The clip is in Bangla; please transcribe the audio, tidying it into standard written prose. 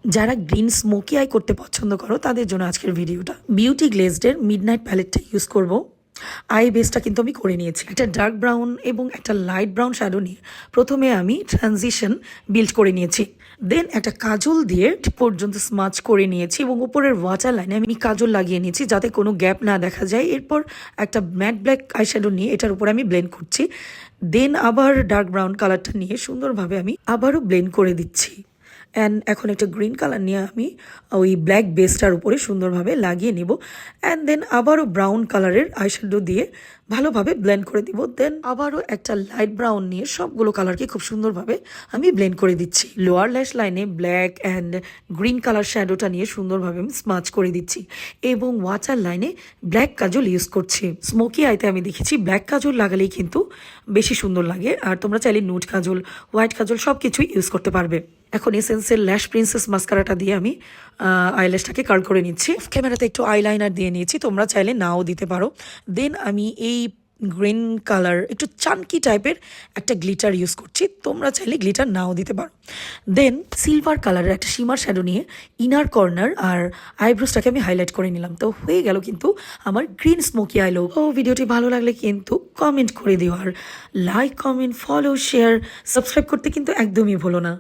যারা গ্রিন স্মোকি আই করতে পছন্দ করো তাদের জন্য আজকের ভিডিওটা। বিউটি গ্লেজডের মিডনাইট প্যালেটটা ইউজ করব। আই বেসটা কিন্তু আমি করে নিয়েছি, একটা ডার্ক ব্রাউন এবং একটা লাইট ব্রাউন শ্যাডো নিয়ে প্রথমে আমি ট্রানজিশন বিল্ড করে নিয়েছি। দেন একটা কাজল দিয়ে ঠিক পর্যন্ত স্মাচ করে নিয়েছি এবং উপরের ওয়াটার লাইনে আমি কাজল লাগিয়ে নিয়েছি যাতে কোনো গ্যাপ না দেখা যায়। এরপর একটা ম্যাট ব্ল্যাক আই শ্যাডো নিয়ে এটার উপরে আমি ব্লেন্ড করছি। দেন আবার ডার্ক ব্রাউন কালারটা নিয়ে সুন্দরভাবে আমি আবারও ব্লেন্ড করে দিচ্ছি। অ্যান্ড এখন একটা গ্রিন কালার নিয়ে আমি ওই ব্ল্যাক বেসটার উপরে সুন্দরভাবে লাগিয়ে নেব। অ্যান্ড দেন আবারও ব্রাউন কালারের আইশ্যাডো দিয়ে ভালোভাবে ব্লেন্ড করে দিব। দেন আবারও একটা লাইট ব্রাউন নিয়ে সবগুলো কালারকে খুব সুন্দরভাবে আমি ব্লেন্ড করে দিচ্ছি। লোয়ার ল্যাশ লাইনে ব্ল্যাক অ্যান্ড গ্রিন কালার শ্যাডোটা নিয়ে সুন্দরভাবে আমি স্মাচ করে দিচ্ছি এবং ওয়াটার লাইনে ব্ল্যাক কাজল ইউজ করছি। স্মোকি আইতে আমি দেখেছি ব্ল্যাক কাজল লাগালেই কিন্তু বেশি সুন্দর লাগে, আর তোমরা চাইলে নুড কাজল, হোয়াইট কাজল সব কিছুই ইউজ করতে পারবে। এখন এসেন্সের ল্যাশ প্রিন্সেস মাস্কারাটা দিয়ে আমি আইল্যাশটাকে কার্ল করে নিচ্ছি। ক্যামেরাতে একটু আইলাইনার দিয়ে নিয়েছি, তোমরা চাইলে নাও দিতে পারো। দেন আমি এই গ্রিন কালার একটু চানকি টাইপের একটা গ্লিটার ইউজ করছি, তোমরা চাইলে গ্লিটার নাও দিতে পারো। দেন সিলভার কালারের একটা শিমার শ্যাডো নিয়ে ইনার কর্নার আর আইব্রোসটাকে আমি হাইলাইট করে নিলাম। তো হয়ে গেল কিন্তু আমার গ্রিন স্মোকি আই লুক। ও ভিডিওটি ভালো লাগলে কিন্তু কমেন্ট করে দিও, আর like, comment, follow, share, subscribe করতে কিন্তু একদমই ভুলো না।